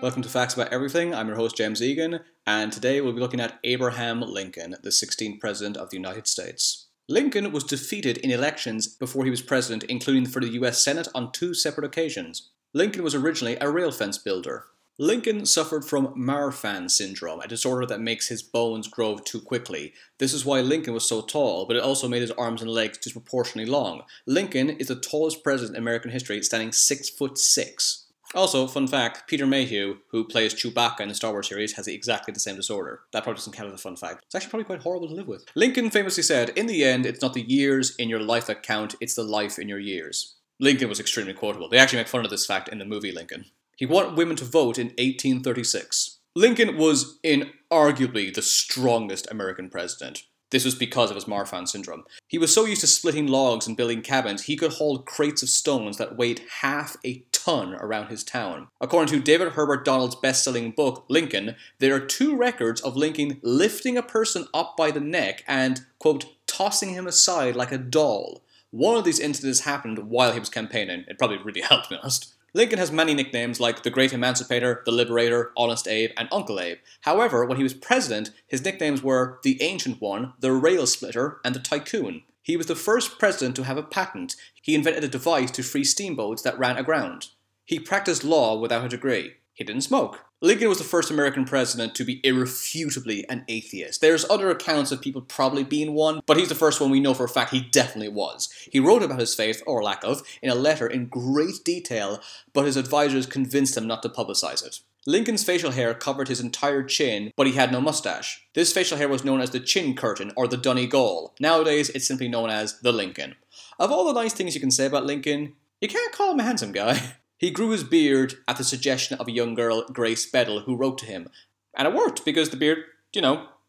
Welcome to Facts About Everything. I'm your host, James Egan, and today we'll be looking at Abraham Lincoln, the 16th President of the United States. Lincoln was defeated in elections before he was president, including for the US Senate on 2 separate occasions. Lincoln was originally a rail fence builder. Lincoln suffered from Marfan syndrome, a disorder that makes his bones grow too quickly. This is why Lincoln was so tall, but it also made his arms and legs disproportionately long. Lincoln is the tallest president in American history, standing 6'6". Also, fun fact, Peter Mayhew, who plays Chewbacca in the Star Wars series, has exactly the same disorder. That probably doesn't count as a fun fact. It's actually probably quite horrible to live with. Lincoln famously said, "In the end, it's not the years in your life that count, it's the life in your years." Lincoln was extremely quotable. They actually make fun of this fact in the movie Lincoln. He wanted women to vote in 1836. Lincoln was inarguably the strongest American president. This was because of his Marfan syndrome. He was so used to splitting logs and building cabins, he could hold crates of stones that weighed half a ton around his town. According to David Herbert Donald's best-selling book, Lincoln, there are 2 records of Lincoln lifting a person up by the neck and, quote, tossing him aside like a doll. One of these incidents happened while he was campaigning. It probably really helped, to be honest. Lincoln has many nicknames like the Great Emancipator, the Liberator, Honest Abe, and Uncle Abe. However, when he was president, his nicknames were the Ancient One, the Rail Splitter, and the Tycoon. He was the first president to have a patent. He invented a device to free steamboats that ran aground. He practiced law without a degree. He didn't smoke. Lincoln was the first American president to be irrefutably an atheist. There's other accounts of people probably being one, but he's the first one we know for a fact he definitely was. He wrote about his faith, or lack of, in a letter in great detail, but his advisors convinced him not to publicize it. Lincoln's facial hair covered his entire chin, but he had no mustache. This facial hair was known as the chin curtain, or the Donegal. Nowadays, it's simply known as the Lincoln. Of all the nice things you can say about Lincoln, you can't call him a handsome guy. He grew his beard at the suggestion of a young girl, Grace Bedell, who wrote to him. And it worked, because the beard,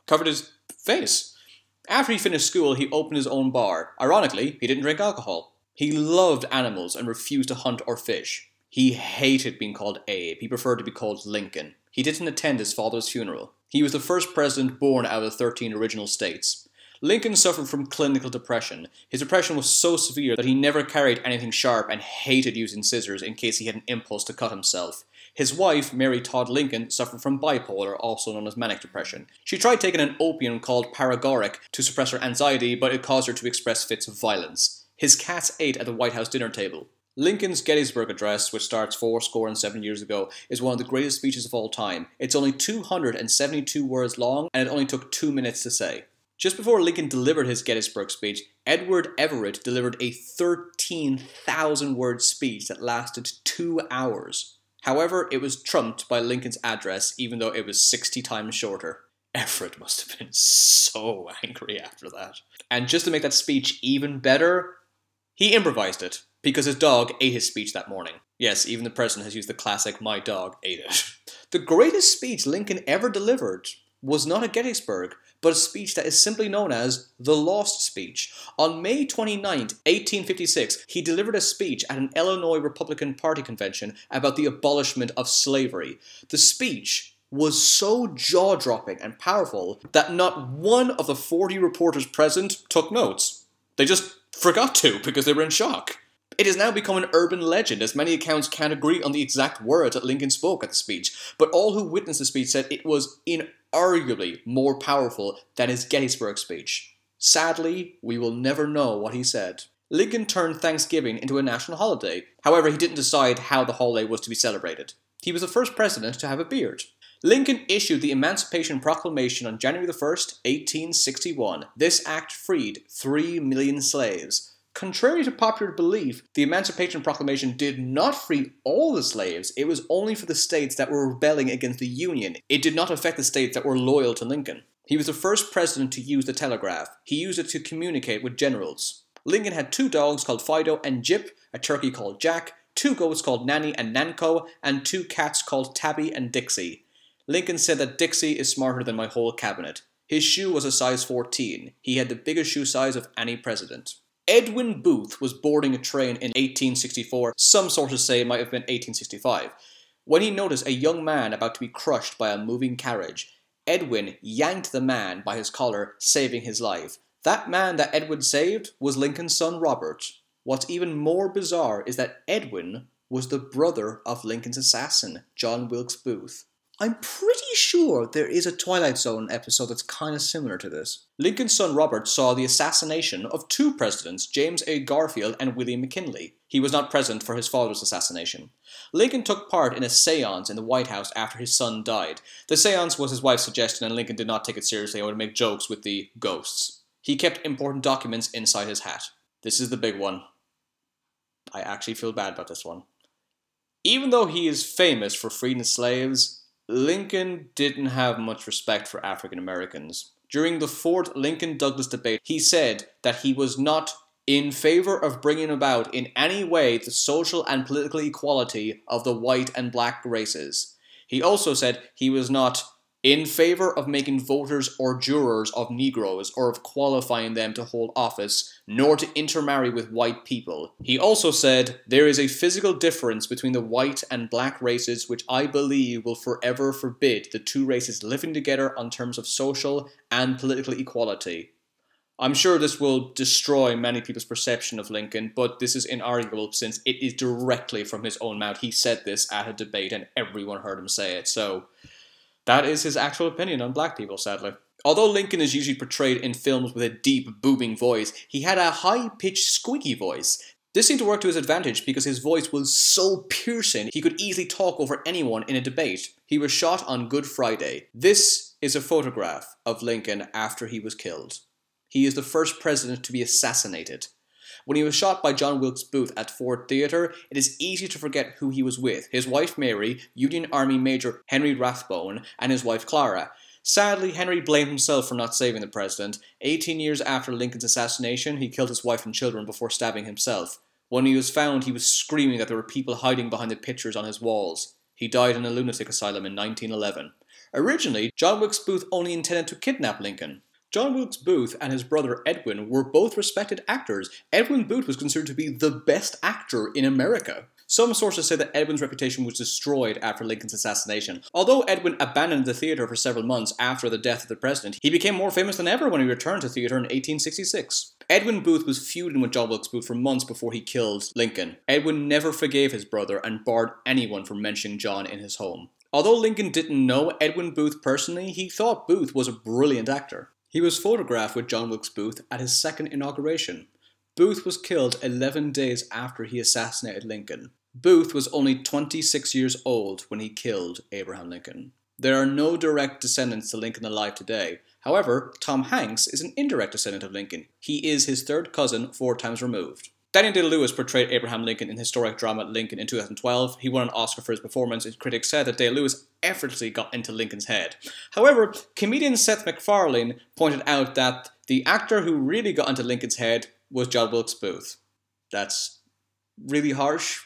covered his face. After he finished school, he opened his own bar. Ironically, he didn't drink alcohol. He loved animals and refused to hunt or fish. He hated being called Abe. He preferred to be called Lincoln. He didn't attend his father's funeral. He was the first president born out of the 13 original states. Lincoln suffered from clinical depression. His depression was so severe that he never carried anything sharp and hated using scissors in case he had an impulse to cut himself. His wife, Mary Todd Lincoln, suffered from bipolar, also known as manic depression. She tried taking an opium called paregoric to suppress her anxiety, but it caused her to express fits of violence. His cats ate at the White House dinner table. Lincoln's Gettysburg Address, which starts 77 years ago, is one of the greatest speeches of all time. It's only 272 words long, and it only took 2 minutes to say. Just before Lincoln delivered his Gettysburg speech, Edward Everett delivered a 13,000-word speech that lasted 2 hours. However, it was trumped by Lincoln's address, even though it was 60 times shorter. Everett must have been so angry after that. And just to make that speech even better, he improvised it, because his dog ate his speech that morning. Yes, even the president has used the classic, "my dog ate it." The greatest speech Lincoln ever delivered was not at Gettysburg, but a speech that is simply known as the Lost Speech. On May 29, 1856, he delivered a speech at an Illinois Republican Party convention about the abolishment of slavery. The speech was so jaw-dropping and powerful that not one of the 40 reporters present took notes. They just forgot to because they were in shock. It has now become an urban legend, as many accounts can't agree on the exact words that Lincoln spoke at the speech, but all who witnessed the speech said it was inarguably more powerful than his Gettysburg speech. Sadly, we will never know what he said. Lincoln turned Thanksgiving into a national holiday. However, he didn't decide how the holiday was to be celebrated. He was the first president to have a beard. Lincoln issued the Emancipation Proclamation on January 1st, 1861. This act freed 3 million slaves. Contrary to popular belief, the Emancipation Proclamation did not free all the slaves. It was only for the states that were rebelling against the Union. It did not affect the states that were loyal to Lincoln. He was the first president to use the telegraph. He used it to communicate with generals. Lincoln had 2 dogs called Fido and Jip, a turkey called Jack, 2 goats called Nanny and Nanko, and 2 cats called Tabby and Dixie. Lincoln said that Dixie is smarter than my whole cabinet. His shoe was a size 14. He had the biggest shoe size of any president. Edwin Booth was boarding a train in 1864, some sources say it might have been 1865, when he noticed a young man about to be crushed by a moving carriage. Edwin yanked the man by his collar, saving his life. That man that Edwin saved was Lincoln's son Robert. What's even more bizarre is that Edwin was the brother of Lincoln's assassin, John Wilkes Booth. I'm pretty sure there is a Twilight Zone episode that's kind of similar to this. Lincoln's son Robert saw the assassination of two presidents, James A. Garfield and William McKinley. He was not present for his father's assassination. Lincoln took part in a seance in the White House after his son died. The seance was his wife's suggestion and Lincoln did not take it seriously and would make jokes with the ghosts. He kept important documents inside his hat. This is the big one. I actually feel bad about this one. Even though he is famous for freeing the slaves, Lincoln didn't have much respect for African Americans. During the Fort Lincoln-Douglas debate, he said that he was not in favor of bringing about in any way the social and political equality of the white and black races. He also said he was not in favor of making voters or jurors of Negroes or of qualifying them to hold office, nor to intermarry with white people. He also said, there is a physical difference between the white and black races which I believe will forever forbid the two races living together on terms of social and political equality. I'm sure this will destroy many people's perception of Lincoln, but this is inarguable since it is directly from his own mouth. He said this at a debate and everyone heard him say it, so that is his actual opinion on black people, sadly. Although Lincoln is usually portrayed in films with a deep, booming voice, he had a high-pitched, squeaky voice. This seemed to work to his advantage because his voice was so piercing he could easily talk over anyone in a debate. He was shot on Good Friday. This is a photograph of Lincoln after he was killed. He is the first president to be assassinated. When he was shot by John Wilkes Booth at Ford Theatre, it is easy to forget who he was with. His wife Mary, Union Army Major Henry Rathbone, and his wife Clara. Sadly, Henry blamed himself for not saving the president. 18 years after Lincoln's assassination, he killed his wife and children before stabbing himself. When he was found, he was screaming that there were people hiding behind the pictures on his walls. He died in a lunatic asylum in 1911. Originally, John Wilkes Booth only intended to kidnap Lincoln. John Wilkes Booth and his brother Edwin were both respected actors. Edwin Booth was considered to be the best actor in America. Some sources say that Edwin's reputation was destroyed after Lincoln's assassination. Although Edwin abandoned the theatre for several months after the death of the president, he became more famous than ever when he returned to theatre in 1866. Edwin Booth was feuding with John Wilkes Booth for months before he killed Lincoln. Edwin never forgave his brother and barred anyone from mentioning John in his home. Although Lincoln didn't know Edwin Booth personally, he thought Booth was a brilliant actor. He was photographed with John Wilkes Booth at his second inauguration. Booth was killed 11 days after he assassinated Lincoln. Booth was only 26 years old when he killed Abraham Lincoln. There are no direct descendants to Lincoln alive today. However, Tom Hanks is an indirect descendant of Lincoln. He is his third cousin 4 times removed. Daniel Day-Lewis portrayed Abraham Lincoln in historic drama Lincoln in 2012. He won an Oscar for his performance, and critics said that Day-Lewis effortlessly got into Lincoln's head. However, comedian Seth MacFarlane pointed out that the actor who really got into Lincoln's head was John Wilkes Booth. That's really harsh,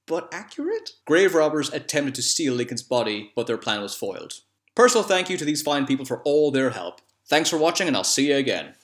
but accurate? Grave robbers attempted to steal Lincoln's body, but their plan was foiled. Personal thank you to these fine people for all their help. Thanks for watching, and I'll see you again.